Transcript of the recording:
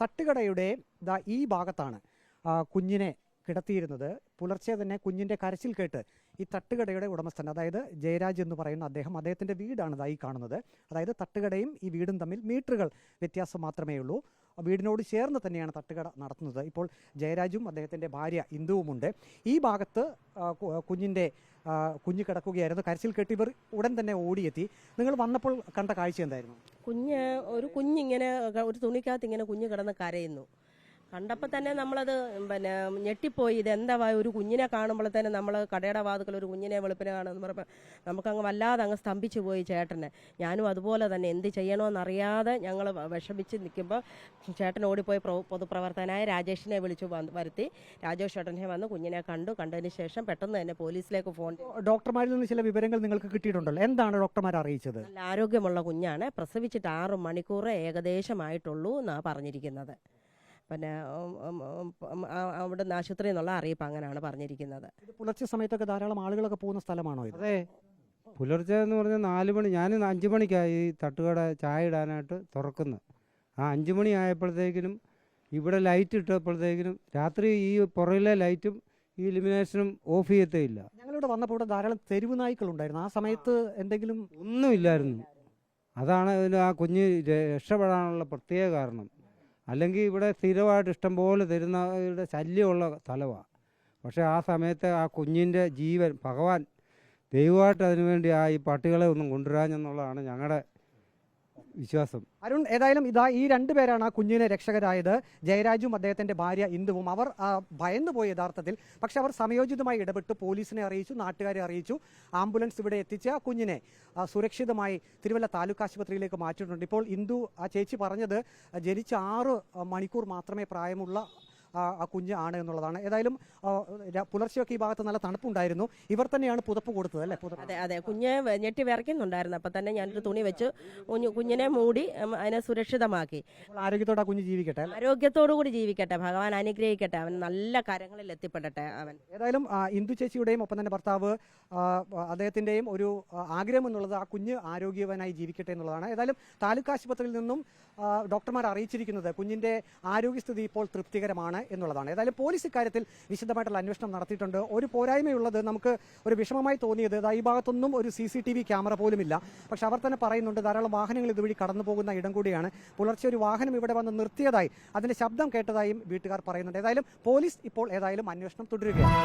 തട്ടുകടയുടെ ഈ ഭാഗത്താണ് കുഞ്ഞിനെ കിടത്തിയിരുന്നത്. പുലർച്ചെ തന്നെ കുഞ്ഞിൻ്റെ കരച്ചിൽ കേട്ട് ഈ തട്ടുകടയുടെ ഉടമസ്ഥൻ, അതായത് ജയരാജ് എന്ന് പറയുന്ന അദ്ദേഹത്തിൻ്റെ വീടാണ് ഈ കാണുന്നത്. അതായത് തട്ടുകടയും ഈ വീടും തമ്മിൽ മീറ്ററുകൾ വ്യത്യാസം മാത്രമേ ഉള്ളൂ. വീടിനോട് ചേർന്ന് തന്നെയാണ് തട്ടുകട നടത്തുന്നത്. ഇപ്പോൾ ജയരാജും അദ്ദേഹത്തിൻ്റെ ഭാര്യ ഇന്ദുവുമുണ്ട്. ഈ ഭാഗത്ത് കുഞ്ഞ് കിടക്കുകയായിരുന്നു. കരച്ചിൽ കേട്ട് ഇവർ ഉടൻ തന്നെ ഓടിയെത്തി. നിങ്ങൾ വന്നപ്പോൾ കണ്ട കാഴ്ച എന്തായിരുന്നു? കുഞ്ഞിങ്ങനെ ഒരു തുണിക്കകത്ത് ഇങ്ങനെ കുഞ്ഞ് കിടന്ന് കരയുന്നു. കണ്ടപ്പോൾ തന്നെ നമ്മളത് ഞെട്ടിപ്പോയി. ഇതെന്താ ഒരു കുഞ്ഞിനെ കാണുമ്പോൾ തന്നെ നമ്മൾ കടയുടെ വാതുക്കൽ ഒരു കുഞ്ഞിനെ വെളുപ്പിനെ കാണുമെന്ന് പറയുമ്പോൾ നമുക്കങ്ങ് വല്ലാതെ അങ്ങ് സ്തംഭിച്ചു പോയി ചേട്ടനെ. ഞാനും അതുപോലെ തന്നെ എന്ത് ചെയ്യണമെന്നറിയാതെ ഞങ്ങൾ വിഷമിച്ച് നിൽക്കുമ്പോൾ ചേട്ടൻ ഓടിപ്പോയി പൊതുപ്രവർത്തകനായ രാജേഷിനെ വിളിച്ചു വരുത്തി. രാജേഷ് ചേട്ടനെ വന്ന് കുഞ്ഞിനെ കണ്ടതിന് ശേഷം പെട്ടെന്ന് തന്നെ പോലീസിലേക്ക് ഫോൺ ചെയ്തു. ഡോക്ടർമാരിൽ നിന്ന് ചില വിവരങ്ങൾ നിങ്ങൾക്ക് കിട്ടിയിട്ടുണ്ടല്ലോ, എന്താണ് ഡോക്ടർമാർ അറിയിച്ചത്? നല്ല ആരോഗ്യമുള്ള കുഞ്ഞാണ്, പ്രസവിച്ചിട്ട് 6 മണിക്കൂർ ഏകദേശമായിട്ടുള്ളൂ എന്നാണ് പറഞ്ഞിരിക്കുന്നത്. പിന്നെ അവിടുന്ന് ആശുപത്രിയിൽ നിന്നുള്ള അറിയിപ്പ് അങ്ങനെയാണ് പറഞ്ഞിരിക്കുന്നത്. പുലർച്ചെ സമയത്തൊക്കെ ധാരാളം ആളുകളൊക്കെ പോകുന്ന സ്ഥലമാണോ ഇത്? അതെ, പുലർച്ചെ എന്ന് പറഞ്ഞാൽ 4 മണി. ഞാൻ 5 മണിക്കായി തട്ടുകട ചായ ഇടാനായിട്ട് തുറക്കുന്നു. ആ 5 മണി ആയപ്പോഴത്തേക്കിനും ഇവിടെ ലൈറ്റ് ഇട്ടപ്പോഴത്തേക്കിനും രാത്രി ഈ പുറയിലെ ലൈറ്റും ഈ ഇലുമിനേഷനും ഓഫ് ചെയ്യത്തേയില്ല. ഞങ്ങളിവിടെ വന്നപ്പോൾ ഇവിടെ ധാരാളം തെരുവ് നായ്ക്കളുണ്ടായിരുന്നു. ആ സമയത്ത് എന്തെങ്കിലും? ഒന്നുമില്ലായിരുന്നു. അതാണ് ആ കുഞ്ഞ് രക്ഷപ്പെടാനുള്ള പ്രത്യേക കാരണം. അല്ലെങ്കിൽ ഇവിടെ സ്ഥിരമായിട്ട് ഇഷ്ടംപോലെ തരുന്നവരുടെ ശല്യമുള്ള സ്ഥലമാണ്. പക്ഷേ ആ സമയത്ത് ആ കുഞ്ഞിൻ്റെ ജീവൻ ഭഗവാൻ ദൈവമായിട്ട് അതിനുവേണ്ടി ഈ പട്ടികളെ ഒന്നും കൊണ്ടുവരാഞ്ഞെന്നുള്ളതാണ് ഞങ്ങളുടെ വിശ്വാസം. അരുൺ, ഏതായാലും ഈ 2 പേരാണ് ആ കുഞ്ഞിനെ രക്ഷകരായത്. ജയരാജും അദ്ദേഹത്തിൻ്റെ ഭാര്യ ഇന്ദുവും. അവർ ഭയന്നുപോയി യഥാർത്ഥത്തിൽ. പക്ഷെ അവർ സമയോചിതമായി ഇടപെട്ട് പോലീസിനെ അറിയിച്ചു, നാട്ടുകാരെ അറിയിച്ചു. ആംബുലൻസ് ഇവിടെ എത്തിച്ച് ആ കുഞ്ഞിനെ സുരക്ഷിതമായി തിരുവല്ല താലൂക്ക് ആശുപത്രിയിലേക്ക് മാറ്റിയിട്ടുണ്ട്. ഇപ്പോൾ ഇന്ദു ചേച്ചി പറഞ്ഞത് ജനിച്ച 6 മണിക്കൂർ മാത്രമേ പ്രായമുള്ള ആ കുഞ്ഞ് ആണ് എന്നുള്ളതാണ്. ഏതായാലും പുലർച്ചെയൊക്കെ ഈ ഭാഗത്ത് നല്ല തണുപ്പുണ്ടായിരുന്നു. ഇവർ തന്നെയാണ് പുതപ്പ് കൊടുത്തത് അല്ലേ? അതെ, കുഞ്ഞ് ഞെട്ടി വിറയ്ക്കുന്നുണ്ടായിരുന്നു. അപ്പം തന്നെ ഞാനൊരു തുണി വെച്ച് കുഞ്ഞിനെ മൂടി അതിനെ സുരക്ഷിതമാക്കി. ആരോഗ്യത്തോടെ ആ കുഞ്ഞ് ജീവിക്കട്ടെ, ആരോഗ്യത്തോടുകൂടി ജീവിക്കട്ടെ, ഭഗവാൻ അനുഗ്രഹിക്കട്ടെ, അവൻ നല്ല കാര്യങ്ങളിൽ എത്തിപ്പെടട്ടെ. അവൻ ഏതായാലും ഇന്ദു ചേച്ചിയുടെയും ഒപ്പം തന്നെ ഭർത്താവ് അദ്ദേഹത്തിൻ്റെയും ഒരു ആഗ്രഹം എന്നുള്ളത് ആ കുഞ്ഞ് ആരോഗ്യവാനായി ജീവിക്കട്ടെ എന്നുള്ളതാണ്. ഏതായാലും താലൂക്ക് ആശുപത്രിയിൽ നിന്നും ഡോക്ടർമാർ അറിയിച്ചിരിക്കുന്നത് കുഞ്ഞിൻ്റെ ആരോഗ്യസ്ഥിതി ഇപ്പോൾ തൃപ്തികരമാണ് എന്നുള്ളതാണ്. ഏതായാലും പോലീസ് ഇക്കാര്യത്തിൽ വിശദമായിട്ടുള്ള അന്വേഷണം നടത്തിയിട്ടുണ്ട്. ഒരു പോരായ്മയുള്ളത്, നമുക്ക് ഒരു വിഷമമായി തോന്നിയത്, ഈ ഭാഗത്തൊന്നും ഒരു CCTV ക്യാമറ പോലുമില്ല. പക്ഷെ അവർ തന്നെ പറയുന്നുണ്ട് ധാരാളം വാഹനങ്ങൾ ഇതുവഴി കടന്നു പോകുന്ന ഇടം കൂടിയാണ്. പുലർച്ചെ ഒരു വാഹനം ഇവിടെ വന്ന് നിർത്തിയതായി, അതിന്റെ ശബ്ദം കേട്ടതായും വീട്ടുകാർ പറയുന്നുണ്ട്. ഏതായാലും പോലീസ് ഇപ്പോൾ അന്വേഷണം തുടരുകയാണ്.